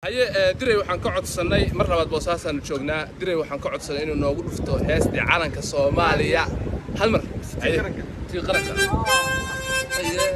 haye diray waxaan ka codsanay mar labaad boosaasan joognaa diray waxaan ka codsanay inuu noogu dhufto heestii calanka Soomaaliya hal mar tii qaranka haye